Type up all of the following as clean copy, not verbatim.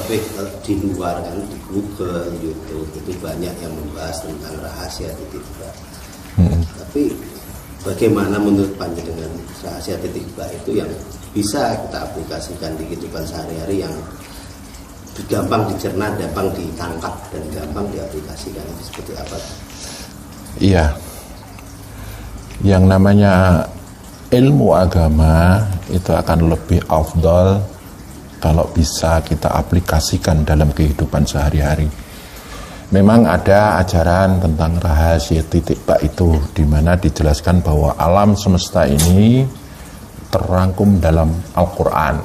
terlebih di luar kan, di Google, YouTube itu banyak yang membahas tentang rahasia titik ba. Tapi bagaimana menurut panjenengan rahasia titik ba itu yang bisa kita aplikasikan di kehidupan sehari-hari, yang gampang dicerna, gampang ditangkap, dan gampang diaplikasikan, itu seperti apa? Iya, yang namanya ilmu agama itu akan lebih afdal kalau bisa kita aplikasikan dalam kehidupan sehari-hari. Memang ada ajaran tentang rahasia titik ba itu, di mana dijelaskan bahwa alam semesta ini terangkum dalam Al-Quran.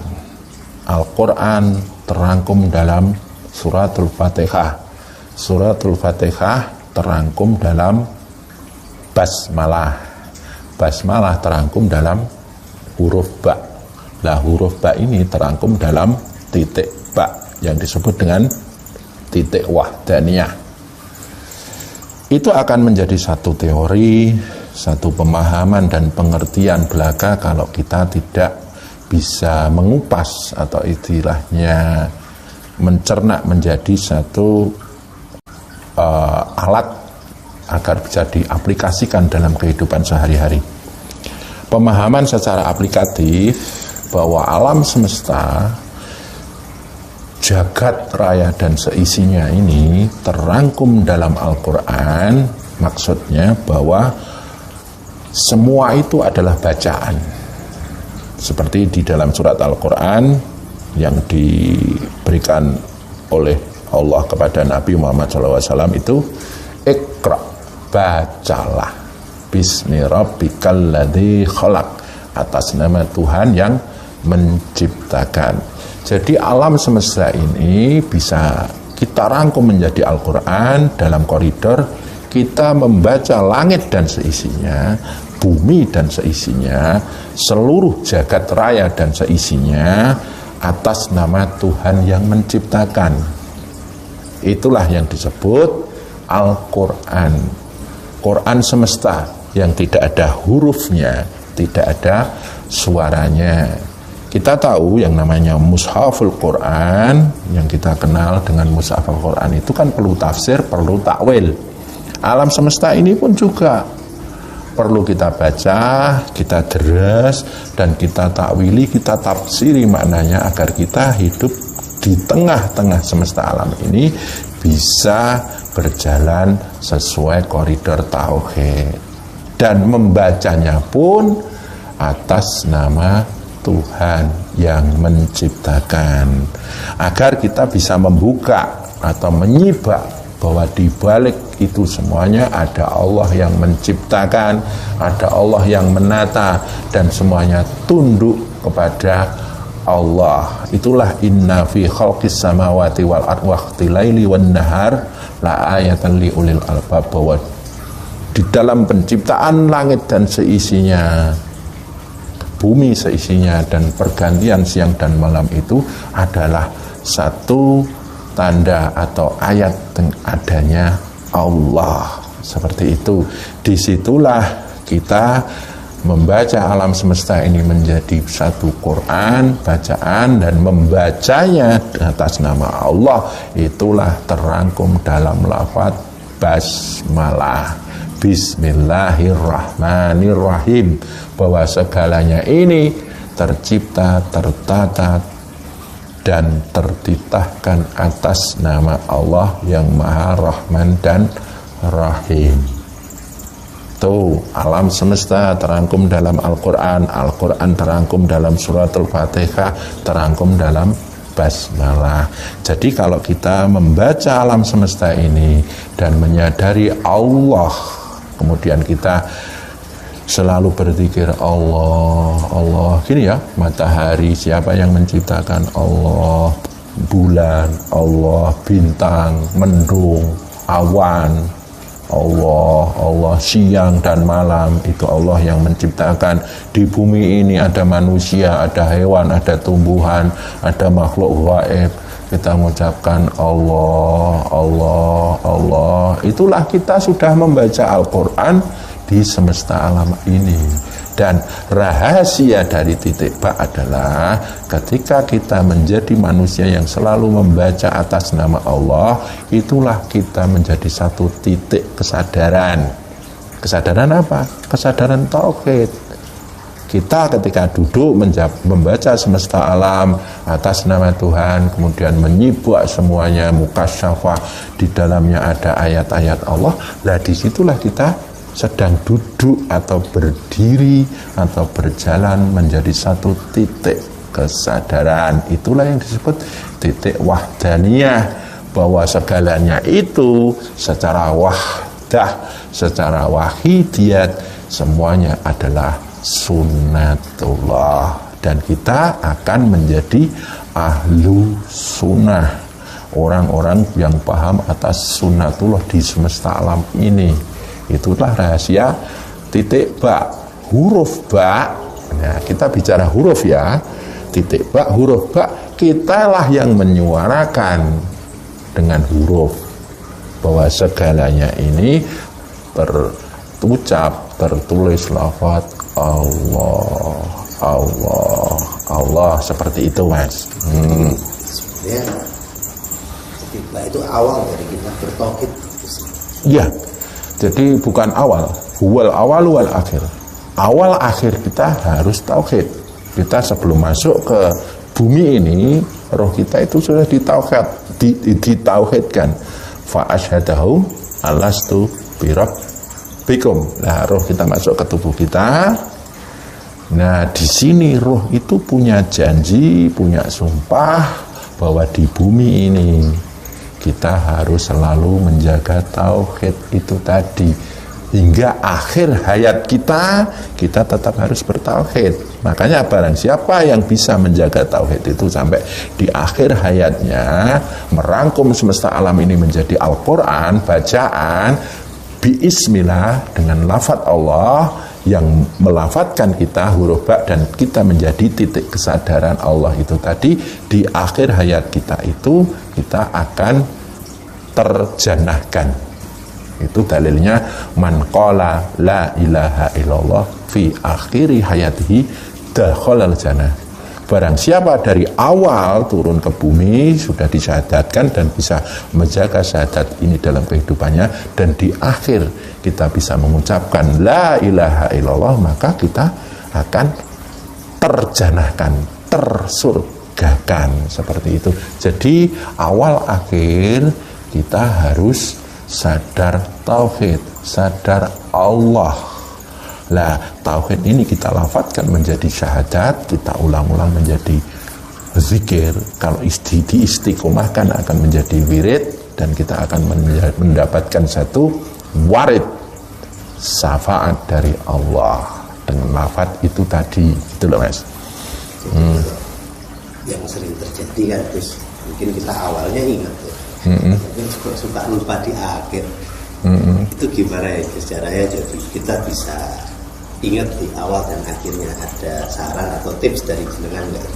Al-Quran terangkum dalam Suratul Fatihah. Suratul Fatihah terangkum dalam Basmalah. Basmalah terangkum dalam huruf ba. Lah huruf ba ini terangkum dalam titik ba yang disebut dengan titik wahdaniyah. Itu akan menjadi satu teori, satu pemahaman dan pengertian belaka kalau kita tidak bisa mengupas atau istilahnya mencerna menjadi satu alat agar bisa diaplikasikan dalam kehidupan sehari-hari. Pemahaman secara aplikatif bahwa alam semesta, jagat raya dan seisinya ini terangkum dalam Al-Quran, maksudnya bahwa semua itu adalah bacaan. Seperti di dalam surat Al-Quran yang diberikan oleh Allah kepada Nabi Muhammad SAW itu, Iqra, bacalah, Bismi rabbikal ladzi khalaq, atas nama Tuhan yang menciptakan. Jadi alam semesta ini bisa kita rangkum menjadi Al-Quran dalam koridor kita membaca langit dan seisinya, bumi dan seisinya, seluruh jagat raya dan seisinya atas nama Tuhan yang menciptakan. Itulah yang disebut Al-Quran. Quran semesta yang tidak ada hurufnya, tidak ada suaranya. Kita tahu yang namanya Mushaful Quran, yang kita kenal dengan Mushaful Quran itu kan perlu tafsir, perlu takwil. Alam semesta ini pun juga perlu kita baca, kita deras, dan kita takwili, kita tafsiri maknanya agar kita hidup di tengah-tengah semesta alam ini bisa berjalan sesuai koridor tauhid. Dan membacanya pun atas nama Tuhan yang menciptakan, agar kita bisa membuka atau menyibak bahwa di balik itu semuanya ada Allah yang menciptakan, ada Allah yang menata, dan semuanya tunduk kepada Allah. Itulah inna fi khalqis samawati wal ardi wa ikhtilaili wan nahar la ayatan li ulil albab, bahwa di dalam penciptaan langit dan seisinya, bumi seisinya, dan pergantian siang dan malam itu adalah satu tanda atau ayat adanya Allah. Seperti itu. Disitulah kita membaca alam semesta ini menjadi satu Quran, bacaan, dan membacanya atas nama Allah. Itulah terangkum dalam lafaz basmalah, Bismillahirrahmanirrahim, bahwa segalanya ini tercipta, tertata, dan tertitahkan atas nama Allah yang Maha Rahman dan Rahim. Tuh, alam semesta terangkum dalam Al-Quran, Al-Quran terangkum dalam Suratul Fatihah, terangkum dalam Basmalah. Jadi kalau kita membaca alam semesta ini dan menyadari Allah, kemudian kita selalu berzikir Allah, Allah. Gini ya, matahari siapa yang menciptakan? Allah. Bulan, Allah. Bintang, mendung, awan, Allah. Allah. Siang dan malam, itu Allah yang menciptakan. Di bumi ini ada manusia, ada hewan, ada tumbuhan, ada makhluk gaib. Kita mengucapkan Allah, Allah, Allah. Itulah kita sudah membaca Al-Quran di semesta alam ini. Dan rahasia dari titik ba adalah ketika kita menjadi manusia yang selalu membaca atas nama Allah, itulah kita menjadi satu titik kesadaran. Kesadaran apa? Kesadaran tauhid. Kita ketika duduk membaca semesta alam atas nama Tuhan, kemudian menyibuk semuanya mukasyafah, di dalamnya ada ayat-ayat Allah, lah disitulah kita sedang duduk atau berdiri atau berjalan menjadi satu titik kesadaran. Itulah yang disebut titik wahdaniyah, bahwa segalanya itu secara wahdah, secara wahidiyat, semuanya adalah sunnatullah, dan kita akan menjadi ahlu sunnah, orang-orang yang paham atas sunnatullah di semesta alam ini. Itulah rahasia titik ba, huruf ba. Nah, kita bicara huruf ya, titik ba, huruf ba, kitalah yang menyuarakan dengan huruf bahwa segalanya ini terucap, tertulis lafaz Allah, Allah, Allah, seperti itu, Mas. Sebenarnya titik ba itu awal dari kita bertauhid. Iya. Jadi bukan awal, huwal awal wal akhir. Awal akhir kita harus tauhid. Kita sebelum masuk ke bumi ini, roh kita itu sudah ditauhidkan. Fa asyhadahum alastu birabbikum. Nah, roh kita masuk ke tubuh kita. Nah, di sini roh itu punya janji, punya sumpah bahwa di bumi ini kita harus selalu menjaga tauhid itu tadi. Hingga akhir hayat kita tetap harus bertauhid. Makanya barang siapa yang bisa menjaga tauhid itu sampai di akhir hayatnya, merangkum semesta alam ini menjadi Al-Quran, bacaan, biismillah, dengan lafaz Allah yang melafatkan kita huruf ba, dan kita menjadi titik kesadaran Allah itu tadi, di akhir hayat kita itu kita akan terjanahkan. Itu dalilnya man qala la ilaha illallah fi akhiri hayatihi dakhalal jannah. Barang siapa dari awal turun ke bumi sudah disyahadatkan dan bisa menjaga syahadat ini dalam kehidupannya, dan di akhir kita bisa mengucapkan la ilaha illallah, maka kita akan terjanahkan, tersurgakan, seperti itu. Jadi awal akhir kita harus sadar tauhid, sadar Allah. Lah, tauhid ini kita lafadzkan menjadi syahadat, kita ulang-ulang menjadi zikir. Kalau diistiqomahkan akan menjadi wirid, dan kita akan mendapatkan satu warid, syafaat dari Allah dengan lafaz itu tadi. Itu loh, Mas. Yang sering terjadi kan, terus mungkin kita awalnya ingat ya, mungkin suka lupa di akhir. Itu gimana ya caranya jadi kita bisa ingat di awal dan akhirnya? Ada saran atau tips dari jenengan nggak?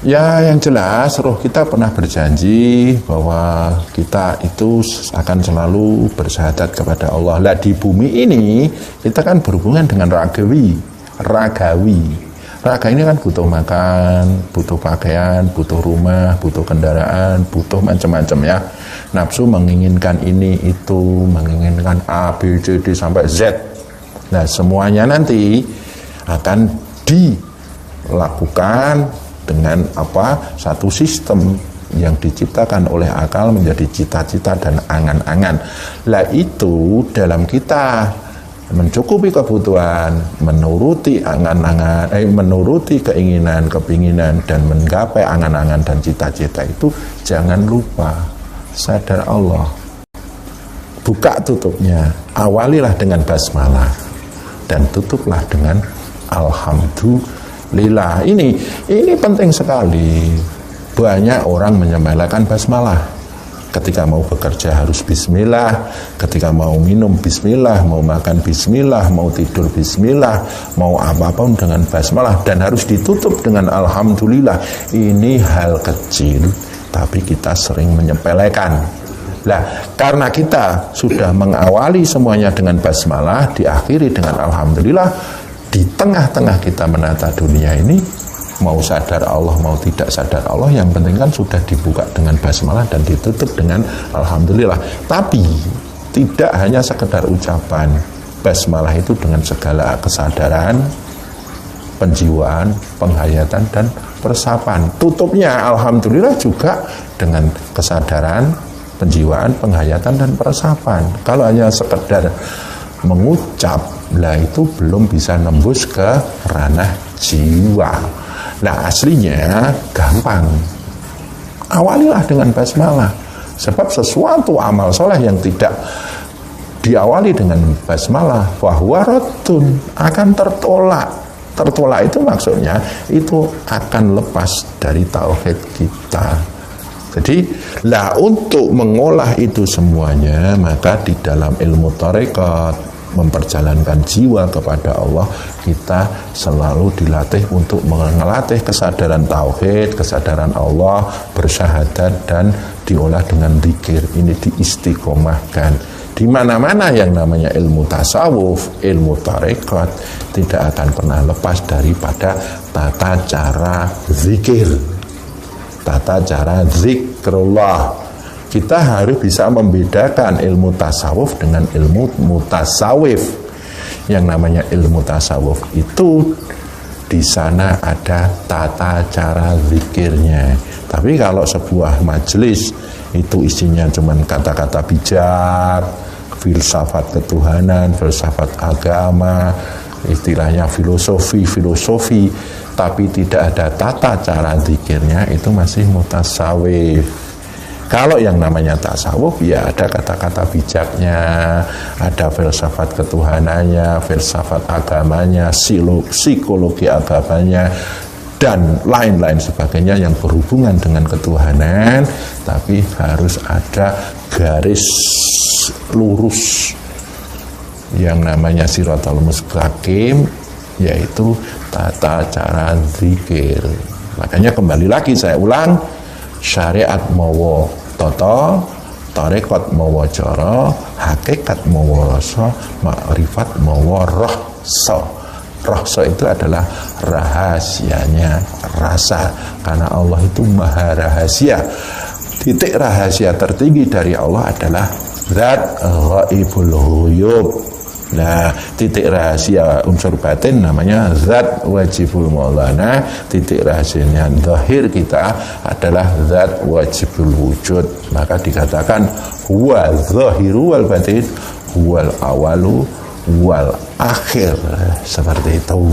Ya, yang jelas roh kita pernah berjanji bahwa kita itu akan selalu bersyahadat kepada Allah. Lah, di bumi ini kita kan berhubungan dengan ragawi. Raga ini kan butuh makan, butuh pakaian, butuh rumah, butuh kendaraan, butuh macam-macam ya. Nafsu menginginkan ini itu, menginginkan A, B, C, D sampai Z. Nah, semuanya nanti akan dilakukan dengan satu sistem yang diciptakan oleh akal menjadi cita-cita dan angan-angan. Lah, itu dalam kita mencukupi kebutuhan, menuruti angan-angan, menuruti keinginan-kepinginan dan menggapai angan-angan dan cita-cita itu, jangan lupa sadar Allah. Buka tutupnya, awalilah dengan basmalah dan tutuplah dengan alhamdulillah. Ini penting sekali. Banyak orang menyepelekan basmalah. Ketika mau bekerja harus bismillah, ketika mau minum bismillah, mau makan bismillah, mau tidur bismillah, mau apapun dengan basmalah, dan harus ditutup dengan alhamdulillah. Ini hal kecil, tapi kita sering menyepelekan. Nah, karena kita sudah mengawali semuanya dengan basmalah, diakhiri dengan alhamdulillah, di tengah-tengah kita menata dunia ini, mau sadar Allah mau tidak sadar Allah, yang penting kan sudah dibuka dengan basmalah dan ditutup dengan alhamdulillah. Tapi tidak hanya sekedar ucapan, basmalah itu dengan segala kesadaran, penjiwaan, penghayatan, dan peresapan. Tutupnya alhamdulillah juga dengan kesadaran, penjiwaan, penghayatan, dan peresapan. Kalau hanya sekedar mengucap, lah itu belum bisa nembus ke ranah jiwa. Nah, aslinya gampang. Awalilah dengan basmalah. Sebab sesuatu amal soleh yang tidak diawali dengan basmalah, fahuwa raddun, akan tertolak. Tertolak itu maksudnya itu akan lepas dari tauhid kita. Jadi, lah untuk mengolah itu semuanya, maka di dalam ilmu tarekat, memperjalankan jiwa kepada Allah, kita selalu dilatih untuk melatih kesadaran tauhid, kesadaran Allah, bersyahadat, dan diolah dengan zikir. Ini diistiqomahkan. Di mana-mana yang namanya ilmu tasawuf, ilmu tarekat, tidak akan pernah lepas daripada tata cara zikir, tata cara zikrullah. Kita harus bisa membedakan ilmu tasawuf dengan ilmu mutasawif. Yang namanya ilmu tasawuf itu di sana ada tata cara zikirnya. Tapi kalau sebuah majelis itu isinya cuma kata-kata bijak, filsafat ketuhanan, filsafat agama, istilahnya filosofi, tapi tidak ada tata cara zikirnya, itu masih mutasawif. Kalau yang namanya tasawuf, ya ada kata-kata bijaknya, ada filsafat ketuhanannya, filsafat agamanya, psikologi agamanya, dan lain-lain sebagainya yang berhubungan dengan ketuhanan, tapi harus ada garis lurus yang namanya siratal mustaqim, yaitu tata cara zikir. Makanya kembali lagi saya ulang, syariat mawa tata, tarekat mawa cara, hakikat mawa rasa, makrifat mawa rahsa. Rahsa itu adalah rahasianya rasa, karena Allah itu maha rahasia. Titik rahasia tertinggi dari Allah adalah zat ghaibul ghuyub. Nah, titik rahasia unsur batin namanya zat wajibul maulana. Titik rahasianya zahir kita adalah zat wajibul wujud. Maka dikatakan huwa zahiru wal batin, huwal awalu wal akhir. Seperti itu.